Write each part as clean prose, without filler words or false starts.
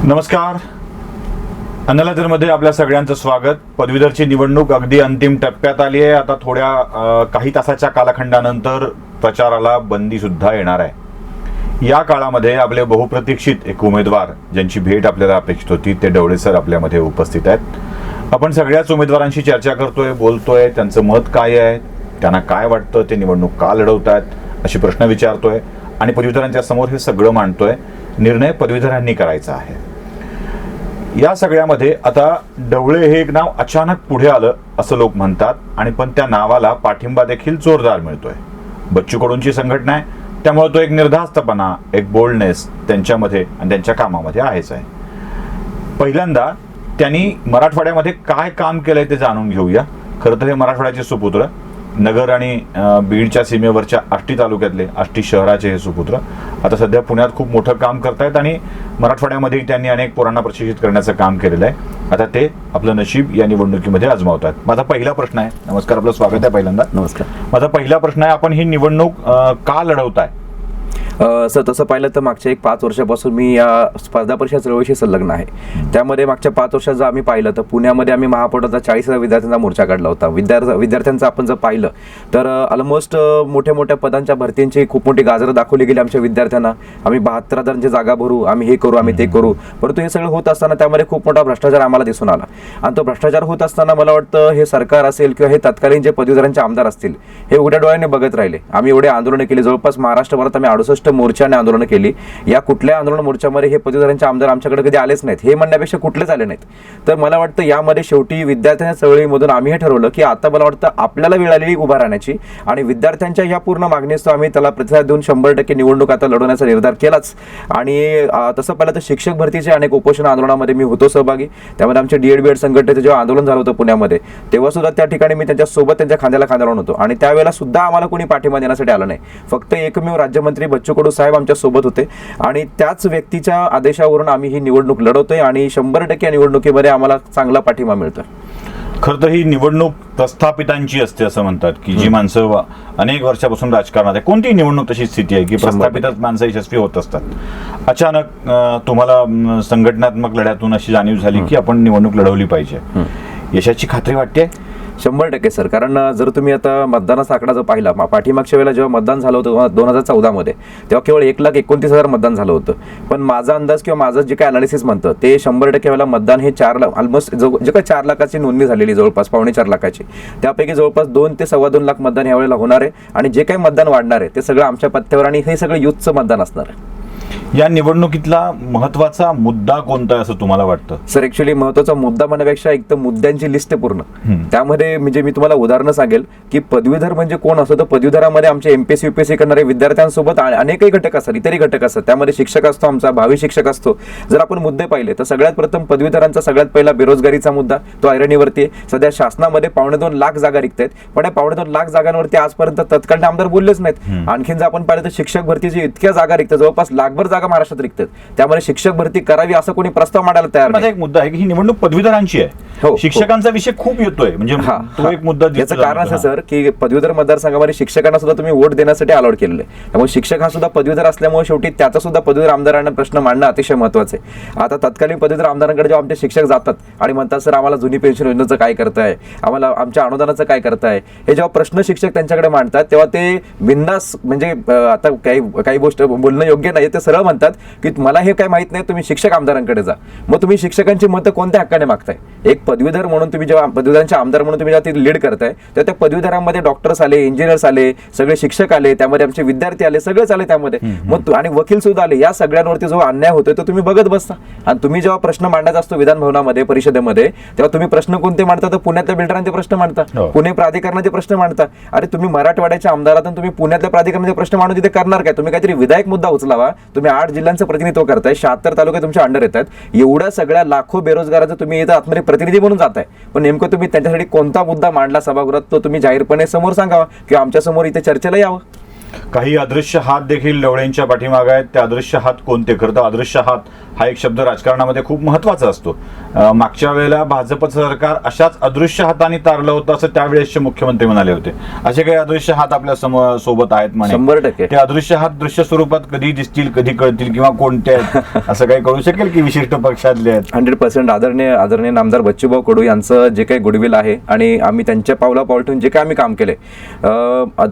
नमस्कार. अन्नलातरमध्ये आपल्या सगळ्यांचं स्वागत. पदवीधरची निवडणूक अगदी अंतिम टप्प्यात आली आहे. आता काही तासाच्या कालखंडानंतर प्रचाराला बंदी सुद्धा येणार आहे. या काळामध्ये आपले बहुप्रतीक्षित एक उमेदवार ज्यांची भेट आपल्याला अपेक्षित होती ते ढवळे सर आपल्यामध्ये उपस्थित आहेत. आपण सगळ्याच उमेदवारांशी चर्चा करतोय, बोलतोय, त्यांचं मत काय आहे, त्यांना काय वाटतं, ते निवडणूक का लढवतात असे प्रश्न विचारतोय आणि पदवीधरांच्या समोर हे सगळं मांडतोय. निर्णय पदवीधरांनी करायचा आहे. या सगळ्यामध्ये आता ढवळे हे एक नाव अचानक पुढे आलं असं लोक म्हणतात आणि पण त्या नावाला पाठिंबा देखील जोरदार मिळतोय. बच्चू कडूंची संघटना आहे, त्यामुळे तो एक निर्धास्तपणा, एक बोल्डनेस त्यांच्यामध्ये आणि त्यांच्या कामामध्ये आहेच आहे. पहिल्यांदा त्यांनी मराठवाड्यामध्ये काय काम केलंय ते जाणून घेऊया. खरं तर हे मराठवाड्याचे सुपुत्र, नगर आणि बीडच्या सीमेवरच्या आष्टी तालुक्यातले, आष्टी शहराचे हे सुपुत्र आता सध्या पुण्यात खूप मोठं काम करतायत आणि मराठवाड्यामध्ये त्यांनी अनेक पोरांना प्रशिक्षित करण्याचं काम केलेलं आहे. आता ते आपलं नशीब या निवडणुकीमध्ये आजमावतात. माझा पहिला प्रश्न आहे. नमस्कार, आपलं स्वागत आहे पहिल्यांदा. नमस्कार. माझा पहिला प्रश्न आहे, आपण ही निवडणूक का लढवताय? सर, तसं पाहिलं तर मागच्या 5 वर्षापासून मी या स्पर्धा परीक्षा चळवळीशी संलग्न आहे. त्यामध्ये मागच्या 5 वर्षात जर आम्ही पाहिलं तर पुण्यामध्ये आम्ही महापौराचा 40,000 विद्यार्थ्यांचा मोर्चा काढला होता. विद्यार्थ्यांचं आपण जर पाहिलं तर ऑलमोस्ट मोठ्या पदांच्या भरतींची खूप मोठी गाजरं दाखवली गेली आमच्या विद्यार्थ्यांना. आम्ही 72,000ची जागा भरू, आम्ही हे करू, आम्ही ते करू. परंतु हे सगळं होत असताना त्यामध्ये खूप मोठा भ्रष्टाचार आम्हाला दिसून आला. आणि तो भ्रष्टाचार होत असताना मला वाटतं हे सरकार असेल किंवा हे तत्कालीन जे पदवीधरांचे आमदार असतील हे उघड्या डोळ्याने बघत राहिले. आम्ही एवढे आंदोलनं केली, जवळपास महाराष्ट्रभरात आम्ही 68 मोर्चाने आंदोलन केली. या कुठल्या आंदोलन मोर्चामध्ये हे पदवीधरांचे आमदार आमच्याकडे कधी आलेच नाहीत, हे म्हणण्यापेक्षा कुठलेच आले नाहीत. तर मला वाटतं यामध्ये शेवटी विद्यार्थ्यांच्या चळवळीमधून आम्ही हे ठरवलं की आता मला वाटतं आपल्याला वेळ आलेली उभा राहण्याची आणि विद्यार्थ्यांच्या या पूर्ण मागणीस आम्ही त्याला प्रतिसाद देऊन 100% निवडणूक आता लढवण्याचा निर्धार केलाच. आणि तसं पाहिलं तर शिक्षक भरतीचे अनेक उपोषण आंदोलनामध्ये मी होतो सहभागी. त्यामध्ये आमचे DED संघटनेचं जेव्हा आंदोलन झालं होतं पुण्यामध्ये, तेव्हा सुद्धा त्या ठिकाणी मी त्यांच्यासोबत त्यांच्या खांद्याला खांदा लावून होतो आणि त्यावेळेला सुद्धा आम्हाला कोणी पाठिंबा देण्यासाठी आलं नाही. फक्त एकमेव राज्यमंत्री बच्चू कडू साहेब आमच्या सोबत होते आणि त्याच व्यक्तीच्या आदेशावरून आम्ही ही निवडणूक लढवतोय आणि 100% या निवडणुकीमध्ये आम्हाला चांगला पाठिंबा मिळतोय. खरं तर ही निवडणूक प्रस्थापितांची असते असं म्हणतात की जी माणसं अनेक वर्षापासून राजकारणात आहे. कोणती निवडणूक तशी स्थिती आहे की प्रस्थापितच माणसं यशस्वी होत असतात. अचानक तुम्हाला संघटनात्मक लढ्यातून अशी जाणीव झाली की आपण निवडणूक लढवली पाहिजे. यशाची खात्री वाटते? 100% सर. कारण जर तुम्ही आता मतदानाचा आकडा जर पाहिला, पाठीमागच्या वेळेला जेव्हा मतदान झालं होतं 2014 मध्ये, तेव्हा केवळ 1,29,000 मतदान झालं होतं. पण माझा अंदाज किंवा माझं जे काही अनालिसिस म्हणतं ते 100% वेळेला मतदान हे 4 लाख, ऑलमोस्ट जे काही 4 लाखाची नोंदणी झालेली, जवळपास 4.25 लाखाची, त्यापैकी जवळपास 2 ते 2.25 लाख मतदान यावेळेला होणार आहे. आणि जे काही मतदान वाढणार आहे ते सगळं आमच्या पत्त्यावर आणि हे सगळं युथचं मतदान असणार आहे. या निवडणुकीतला महत्वाचा मुद्दा कोणता आहे असं तुम्हाला वाटतं? सर, ऍक्च्युअली महत्वाचा मुद्दा म्हणण्यापेक्षा एक तर मुद्द्यांची लिस्ट आहे पूर्ण. त्यामध्ये म्हणजे मी तुम्हाला उदाहरणं सांगेल की पदवीधर म्हणजे कोण असतो, तर पदवीधरामध्ये आमचे MPSC UPSC करणारे विद्यार्थ्यांसोबत अनेकही घटक असतात, इतरही घटक असतात. त्यामध्ये शिक्षक असतो, आमचा भावी शिक्षक असतो. जर आपण मुद्दे पाहिले तर सगळ्यात प्रथम पदवीधरांचा सगळ्यात पहिला बेरोजगारीचा मुद्दा, तो ऐरणीवरती आहे. सध्या शासनामध्ये 2.25 लाख जागा रिक्त आहेत, पण या 2.25 लाख जागांवरती आजपर्यंत तत्कालीन आमदार बोललेच नाहीत. आणखीन जर आपण पाहिलं तर शिक्षक भरतीची इतक्या जागा रिक्त, जवळपास लाखभर जागा महाराष्ट्रात रिक्त आहेत. त्यामुळे शिक्षक भरती करावी असं कोणी प्रस्ताव मांडायला तयार नाही. माझा एक मुद्दा आहे की ही निवडणूक पदवीधरांची आहे. शिक्षकांचा विषय खूप येतोय, म्हणजे तो एक मुद्दा. याचं कारण असं सर की पदवीधर मतदारसंघामध्ये शिक्षकांना सुद्धा तुम्ही वोट देण्यासाठी अलाउड केलेलं आहे. त्यामुळे शिक्षक हा सुद्धा पदवीधर असल्यामुळे शेवटी त्याचा सुद्धा पदवीधर आमदारांना प्रश्न मांडणं अतिशय महत्त्वाचं आहे. आता तत्कालीन पदवीधर आमदारांकडे जेव्हा आमचे शिक्षक जातात आणि म्हणतात सर आम्हाला जुनी पेन्शन योजनेचं काय करताय, आम्हाला आमच्या अनुदानाचं काय करताय, हे जेव्हा प्रश्न शिक्षक त्यांच्याकडे मांडतात तेव्हा ते बिंदास, म्हणजे आता काही गोष्ट बोलणं योग्य नाही, ते सरळ म्हणतात की मला हे काय माहित नाही, तुम्ही शिक्षक आमदारांकडे जा. मग तुम्ही शिक्षकांची मतं कोणत्या हक्काने मागताय? एक पदवीधर म्हणून तुम्ही जेव्हा पदवीधरांचे आमदार म्हणून तुम्ही जेव्हा ती लीड करताय तर त्या पदवीधरांमध्ये डॉक्टर्स आले, इंजिनियर्स आले, सगळे शिक्षक आले, त्यामध्ये आमचे विद्यार्थी आले, सगळेच आले त्यामध्ये. मग आणि वकील सुद्धा आले. या सगळ्यांवरती जो अन्याय होतोय तो तुम्ही बघत बसता. आणि तुम्ही जेव्हा प्रश्न मांडायचा असतो विधान भवनामध्ये, परिषदेमध्ये, तेव्हा तुम्ही प्रश्न कोणते मांडता? तर पुण्यातल्या बिल्डरांचे प्रश्न मांडता, पुणे प्राधिकरणाचे प्रश्न मांडता. अरे तुम्ही मराठवाड्याच्या आमदारातून तुम्ही पुण्यातल्या प्राधिकरणाचे प्रश्न मांडून तिथे करणार काय? तुम्ही काहीतरी विधायक मुद्दा उचलावा. तुम्ही 8 जिल्ह्यांचं प्रतिनिधित्व करताय, 76 तालुके तुमच्या अंडर येतात. एवढ्या सगळ्या लाखो बेरोजगाराचं तुम्ही इथं आतमध्ये प्रतिनिधी म्हणून जाताय, पण नेमकं तुम्ही त्यांच्यासाठी कोणता मुद्दा मांडला सभागृहात तो तुम्ही जाहीरपणे समोर सांगावा किंवा आमच्या समोर इथे चर्चेला यावं. काही अदृश्य हात देखील ढवळेंच्या पाठीमागे आहेत. ते अदृश्य हात कोणते? खरं तर अदृश्य हात हा एक शब्द राजकारणामध्ये खूप महत्वाचा असतो. मागच्या वेळेला भाजपचं सरकार अशाच अदृश्य हाताने तारलं होतं असं त्यावेळेसचे मुख्यमंत्री म्हणाले होते. असे काही अदृश्य हात आपल्या सोबत आहेत म्हणे. 100% ते अदृश्य हात दृश्य स्वरूपात कधी दिसतील, कधी कळतील किंवा कोणते आहेत असं काही कळू शकेल की विशिष्ट पक्षातले आहेत? 100% आदरणीय नामदार बच्चूभाऊ कडू यांचं जे काही गुडविल आहे आणि आम्ही त्यांच्या पावला ठेवून जे काही आम्ही काम केले,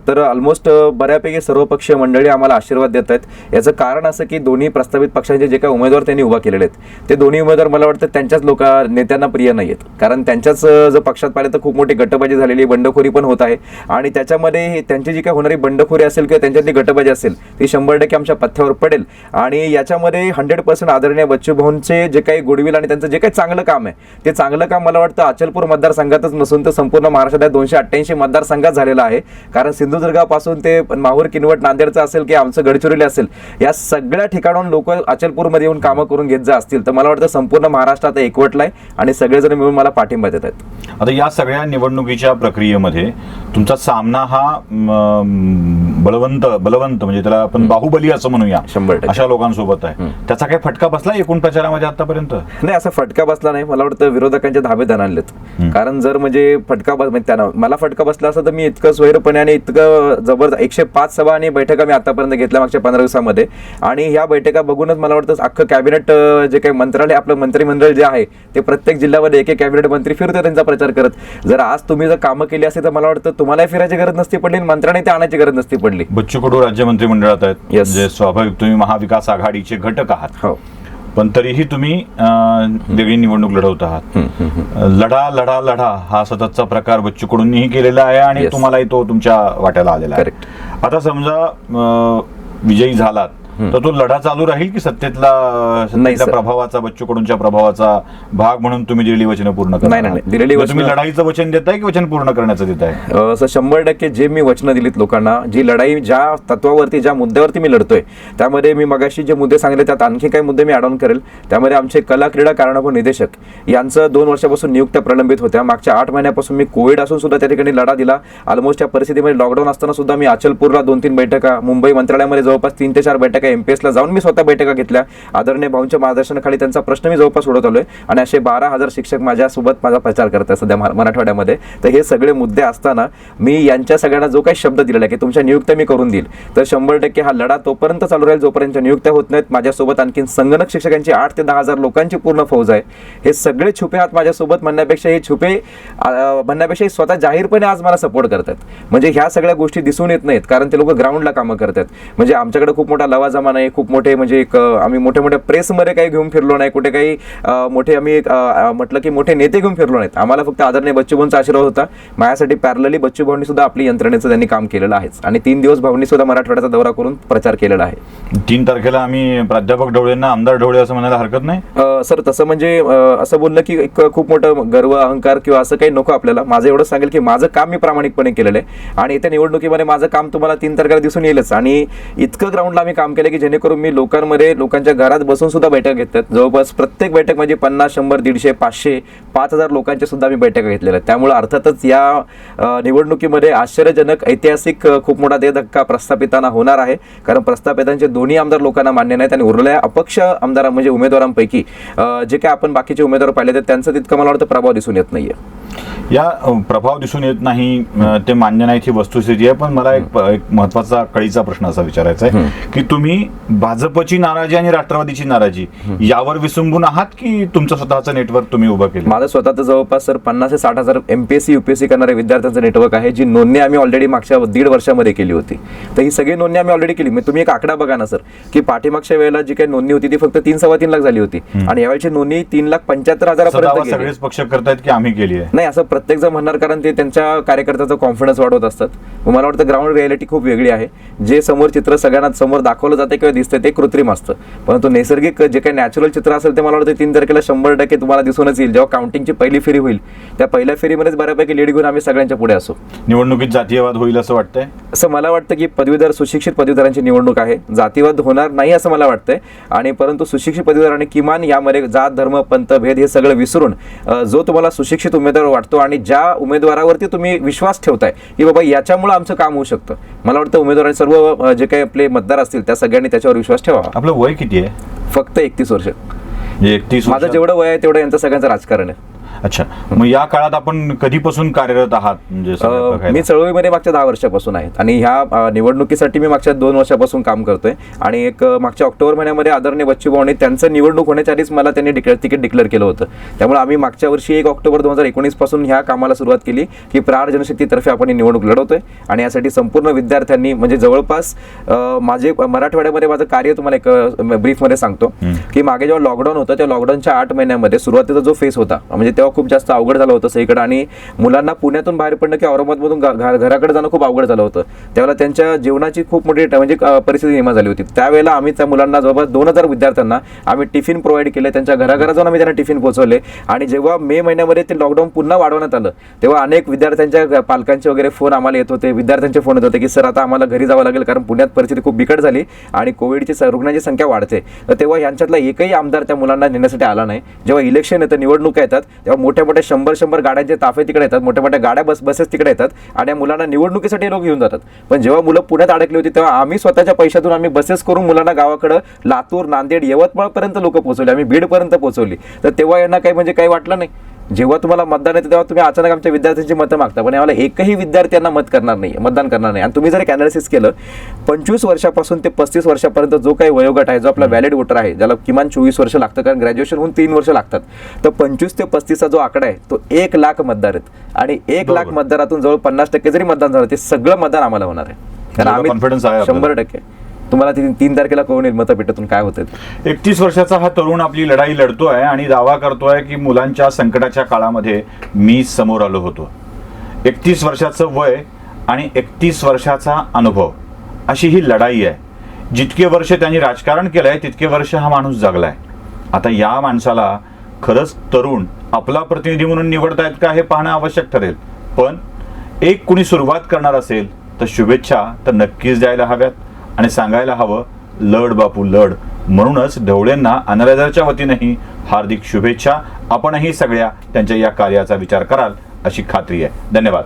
तर ऑलमोस्ट बऱ्यापैकी सर्व पक्षीय मंडळी आम्हाला आशीर्वाद देत आहेत. याचं कारण असं की दोन्ही प्रस्तावित पक्षांचे जे काही उमेदवार त्यांनी उभा केलेले आहेत ते दोन्ही उमेदवार मला वाटतं त्यांच्याच नेत्यांना प्रिय नाही आहेत. कारण त्यांच्याच जर पक्षात पाहिले तर खूप मोठी गटबाजी झालेली, बंडखोरी पण होत आहे आणि त्याच्यामध्ये त्यांची जी काही होणारी बंडखोरी असेल किंवा त्यांच्यातली गटबाजी असेल ती 100% आमच्या पथ्यावर पडेल. आणि याच्यामध्ये 100% आदरणीय बच्चूभाऊंचे जे काही गुडविल आणि त्यांचं जे काही चांगलं काम आहे ते चांगलं काम मला वाटतं अचलपूर मतदारसंघातच नसून तर संपूर्ण महाराष्ट्रात 288 मतदारसंघात झालेलं आहे. कारण सिंधुदुर्गापासून ते माहूर, किनवट, नांदेडचं असेल की आमचं गडचिरोली असेल, या सगळ्या ठिकाणाहून लोक अचलपूरमध्ये येऊन कामं करून घेत जा असतील तर मला वाटतं संपूर्ण महाराष्ट्रात एकवटलाय आणि सगळेजण मिळून मला पाठिंबा देत आहेत. आता या सगळ्या निवडणुकीच्या प्रक्रियेमध्ये तुमचा सामना हा बलवंत म्हणजे त्याला आपण बाहुबली असं म्हणूया 100% अशा लोकांसोबत आहे. त्याचा काही फटका बसला एकूण प्रचारामध्ये आतापर्यंत? नाही, असा फटका बसला नाही. मला वाटतं विरोधकांच्या धाबे आणलेत. कारण जर म्हणजे त्यांना मला फटका बसला असता तर मी इतकं स्वैरपणे आणि इतकं जबरदस्त 105 सभा आणि बैठका मी आतापर्यंत घेतल्या मागच्या 15 दिवसामध्ये. आणि ह्या बैठका बघूनच मला वाटतं अख्खं कॅबिनेट जे काही मंत्रालय आपलं मंत्रिमंडळ जे आहे ते प्रत्येक जिल्ह्यामध्ये एक कॅबिनेट मंत्री फिरतो त्यांचा प्रचार करत. जर आज तुम्ही जर कामं केली असते तर मला वाटतं तुम्हालाही फिरायची गरज नसती पडली, मंत्र्यांनी ते आणायची गरज नसती पडली. बच्चू कडू राज्य मंत्रिमंडळात आहेत, Yes. म्हणजे स्वाभाविक तुम्ही महाविकास आघाडीचे घटक आहात. हो, पण तरीही तुम्ही वेगळी निवडणूक लढवत आहात. लढा हा सततचा प्रकार बच्चू कडूंनीही केलेला आहे आणि Yes. तुम्हालाही तो तुमच्या वाट्याला आलेला आहे. Correct. आता समजा विजयी झालात तर तो लढा चालू राहील की सत्तेतल्या sir. प्रभावाचा, बच्चू कडूंच्या प्रभावाचा भाग म्हणून तुम्ही दिलेली वचनं पूर्ण करता? नाही, दिलेली तुम्ही लढाईचं वचन देताय की वचन पूर्ण करण्याचं देताय? असं 100% जे मी वचनं दिलीत लोकांना, जी लढाई ज्या तत्वावरती ज्या मुद्द्यावरती मी लढतोय त्यामध्ये मी मगाशी जे मुद्दे सांगितले त्यात आणखी काही मुद्दे मी ॲड ऑन करेल. त्यामध्ये आमचे कला क्रीडा कारणीभूत निदेशक यांचं 2 वर्षापासून नियुक्त्या प्रलंबित होत्या. मागच्या 8 महिन्यापासून मी कोविड असून सुद्धा त्या ठिकाणी लढा दिला. ऑलमोस्ट या परिस्थितीमध्ये लॉकडाऊन असताना सुद्धा मी अचलपूरला 2-3 बैठका, मुंबई मंत्रालयामध्ये जवळपास 3 ते 4 बैठका, MPSला जाऊन मी स्वतः बैठका घेतल्या. आदरणीय भाऊंच्या मार्गदर्शनाखाली त्यांचा प्रश्न मी जवळपास सोडवत आलोय आणि असे 12,000 शिक्षक माझ्यासोबत माझा प्रचार करतात सध्या मराठवाड्यामध्ये. तर हे सगळे मुद्दे असताना मी यांच्या सगळ्यांना जो काही शब्द दिलेला आहे की तुमच्या नियुक्त्या मी करून देईल, तर 100% हा लढा तोपर्यंत चालू राहील जोपर्यंत नियुक्त्या होत नाहीत. माझ्यासोबत आणखी संगणक शिक्षकांची 8 ते 10,000 लोकांची पूर्ण फौज आहे. हे सगळे छुपे हात माझ्यासोबत म्हणण्यापेक्षा स्वतः जाहीरपणे आज मला सपोर्ट करतात. म्हणजे ह्या सगळ्या गोष्टी दिसून येत नाहीत कारण ते लोक ग्राउंडला कामं करतात. म्हणजे आमच्याकडे खूप मोठा लवाजमा नाही, खूप मोठे म्हणजे आम्ही मोठ्या प्रेसमध्ये काही घेऊन फिरलो नाही, कुठे काही मोठे आम्ही म्हटलं की मोठे नेते घेऊन फिरलो नाहीत. आम्हाला फक्त आदरणीय बच्चूभाऊंचा आशीर्वाद होता. माझ्यासाठी पॅरलली बच्चूभाऊंनी सुद्धा आपली यंत्रणेचं त्यांनी काम केलेलं आहेच आणि 3 दिवस भाऊंनी सुद्धा मराठवाड्याचा दौरा करून प्रचार केलेला आहे. 3 तारखेला आम्ही प्राध्यापक ढवळेंना आमदार ढवळे असं म्हणायला हरकत नाही सर. तसं म्हणजे असं बोललं की एक खूप मोठं गर्व, अहंकार किंवा असं काही नको आपल्याला. माझं एवढं सांगेल की माझं काम मी प्रामाणिकपणे केलेलं आहे आणि येत्या निवडणुकीमध्ये माझं काम तुम्हाला 3 तारखेला दिसून येईलच. आणि इतकं ग्राउंडला आम्ही काम केलं की जेणेकरून मी लोकांच्या घरात बसून सुद्धा बैठक घेतात. जवळपास प्रत्येक बैठक म्हणजे 50, 100, 150, 500, 5,000 लोकांच्या सुद्धा मी बैठका घेतलेल्या आहेत. त्यामुळे अर्थातच या निवडणुकीमध्ये आश्चर्यजनक, ऐतिहासिक खूप मोठा धक्का प्रस्थापितांना होणार आहे. कारण प्रस्थापितांचे दोन्ही आमदार लोकांना मान्य नाहीत आणि उरलेल्या अपक्ष आमदार म्हणजे उमेदवारांपैकी जे काय आपण बाकीचे उमेदवार पाहिले तर त्यांचं तितकं मला वाटतं प्रभाव दिसून येत नाहीये. या प्रभाव दिसून येत नाही, ते मान्य नाही ही वस्तुस्थिती आहे. पण मला एक महत्वाचा कळीचा प्रश्न असा विचारायचा आहे की तुम्ही भाजपची नाराजी आणि राष्ट्रवादीची नाराजी यावर विसंबून आहात की तुमचं स्वतःचं नेटवर्क तुम्ही उभं केलं? माझं स्वतःचं जवळपास सर 50 ते 60,000 MPSC UPSC करणाऱ्या विद्यार्थ्यांचं नेटवर्क आहे, जी नोंदणी आम्ही ऑलरेडी मागच्या 1.5 वर्षामध्ये केली होती. तर ही सगळी नोंदणी आम्ही ऑलरेडी केली. तुम्ही एक आकडा बघा ना सर की पाठीमागच्या वेळेला जी काही नोंदणी होती ती फक्त 3-3.25 लाख झाली होती आणि यावेळची नोंदणी 3,75,000 सगळेच पक्ष करतायत की आम्ही केली आहे? नाही, असं प्रत्येक जण म्हणणार कारण ते त्यांच्या कार्यकर्त्याचा कॉन्फिडन्स वाढवत असतात. मला वाटतं ग्राउंड रियालिटी खूप वेगळी आहे. जे समोर चित्र सगळ्यांना समोर दाखवलं जाते किंवा दिसतं ते कृत्रिम असतं, परंतु नैसर्गिक जे काही नॅचरल चित्र असेल ते मला वाटतं 3 तारखेला 100% तुम्हाला दिसूनच येईल. जेव्हा काउंटिंगची पहिली फेरी होईल त्या पहिल्या फेरीमध्येच बऱ्यापैकी लीड घेऊन आम्ही सगळ्यांच्या पुढे असू. निवडणुकीत जातीयवाद होईल असं वाटतंय? असं मला वाटतं की पदवीधर सुशिक्षित पदवीधरांची निवडणूक आहे. जातीवाद होणार नाही असं मला वाटतंय. आणि परंतु सुशिक्षित पदवीधरांनी किमान यामध्ये जात धर्म पंथ भेद हे सगळं विसरून जो तुम्हाला सुशिक्षित उमेदवार वाटतो आणि ज्या उमेदवारावरती तुम्ही विश्वास ठेवताय की बाबा याच्यामुळे आमचं काम होऊ शकतं, मला वाटतं उमेदवारांनी सर्व जे काही आपले मतदार असतील त्या सगळ्यांनी त्याच्यावर विश्वास ठेवावा. आपलं वय किती आहे? फक्त 31 वर्ष. 31 माझं जेवढं वय आहे तेवढं यांचं सगळ्यांचं राजकारण आहे. अच्छा, मग या काळात आपण कधीपासून कार्यरत आहात? म्हणजे सगळं बघायला. मी चळवळीमध्ये मागच्या 10 वर्षापासून आहे आणि ह्या निवडणुकीसाठी मी मागच्या 2 वर्षापासून काम करतोय. आणि एक मागच्या ऑक्टोबर महिन्यामध्ये आदरणीय बच्चूभाऊ त्यांचं निवडणूक होण्याच्या आधीच मला त्यांनी तिकीट डिक्लेअर केलं होतं. त्यामुळे आम्ही मागच्या वर्षी 1 ऑक्टोबर 2019 पासून ह्या कामाला सुरुवात केली की प्रहार जनशक्तीतर्फे आपण ही निवडणूक लढवतोय. आणि यासाठी संपूर्ण विद्यार्थ्यांनी म्हणजे जवळपास माझे मराठवाड्यामध्ये माझं कार्य तुम्हाला एक ब्रीफमध्ये सांगतो की मागे जेव्हा लॉकडाऊन होतं त्या लॉकडाऊनच्या 8 महिन्यामध्ये सुरुवातीचा जो फेस होता म्हणजे तेव्हा खूप जास्त अवघड झालं होतं सगळीकडे. आणि मुलांना पुण्यातून बाहेर पडणं की औरंगाबादमधून घराकडे जाणं खूप अवघड झालं होतं. त्यावेळेला त्यांच्या जीवनाची खूप मोठी म्हणजे परिस्थिती निर्माण झाली होती. त्यावेळेला आम्ही त्या मुलांना जवळपास 2000 विद्यार्थ्यांना आम्ही टिफिन प्रोव्हाइड केले, त्यांच्या घराघरात जाऊन आम्ही त्यांना टिफिन पोहोचवले. आणि जेव्हा मे महिन्यामध्ये ते लॉकडाऊन पुन्हा वाढवण्यात आलं तेव्हा अनेक विद्यार्थ्यांच्या पालकांचे वगैरे फोन आम्हाला येत होते, विद्यार्थ्यांचे फोन येत होते की सर आता आम्हाला घरी जावं लागेल कारण पुण्यात परिस्थिती खूप बिकट झाली आणि कोविडची रुग्णांची संख्या वाढते. तर तेव्हा यांच्यातला एकही आमदार त्या मुलांना नेण्यासाठी आला नाही. जेव्हा इलेक्शन येतं निवडणुका येतात तेव्हा मोठ्या मोठ्या 100 गाड्यांचे ताफे तिकडे येतात, मोठ्या मोठ्या गाड्या बसेस तिकडे येतात आणि या मुलांना निवडणुकीसाठी लोक घेऊन जातात. पण जेव्हा मुलं पुण्यात अडकली होती तेव्हा आम्ही स्वतःच्या पैशातून आम्ही बसेस करून मुलांना गावाकडे लातूर नांदेड यवतमाळपर्यंत लोक पोहोचवली, आम्ही बीडपर्यंत पोहोचवली. तर तेव्हा यांना काही म्हणजे काही वाटलं नाही. जेव्हा तुम्हाला मतदान येतं तेव्हा तुम्ही अचानक आमच्या विद्यार्थ्यांची मतं मागता, पण याला एकही विद्यार्थ्यांना मतदान करणार नाही. आणि तुम्ही जर एक अनालिसिस केलं 25 वर्षापासून ते 35 वर्षापर्यंत जो काही वयोगट आहे जो आपला व्हॅलिड वोटर आहे ज्याला किमान 24 वर्ष लागतं कारण ग्रॅज्युएशन होऊन 3 वर्ष लागतात, तर 25 ते 35चा जो आकडा आहे तो 1 लाख मतदार आहेत. आणि 1 लाख मतदारातून जवळ 50% जरी मतदान झालं ते सगळं मतदान आम्हाला होणार आहे. कारण आम्ही 100% तुम्हाला 3 तारखेला कळून येईल मतपेटीतून काय होतं. 31 वर्षाचा हा तरुण आपली लढाई लढतोय आणि दावा करतोय की मुलांच्या संकटाच्या काळामध्ये मी समोर आलो होतो. 31 वर्षाचं वय आणि 31 वर्षाचा अनुभव अशी ही लढाई आहे. जितके वर्ष त्यांनी राजकारण केलंय तितके वर्ष हा माणूस जगलाय. आता या माणसाला खरंच तरुण आपला प्रतिनिधी म्हणून निवडतायत का हे पाहणं आवश्यक ठरेल. पण एक कुणी सुरुवात करणार असेल तर शुभेच्छा तर नक्कीच द्यायला हव्यात आणि सांगायला हवं लढ बापू लढ. म्हणूनच ढवळेंना अनलायझरच्या वतीनंही हार्दिक शुभेच्छा. आपणही सगळ्या त्यांच्या या कार्याचा विचार कराल अशी खात्री आहे. धन्यवाद.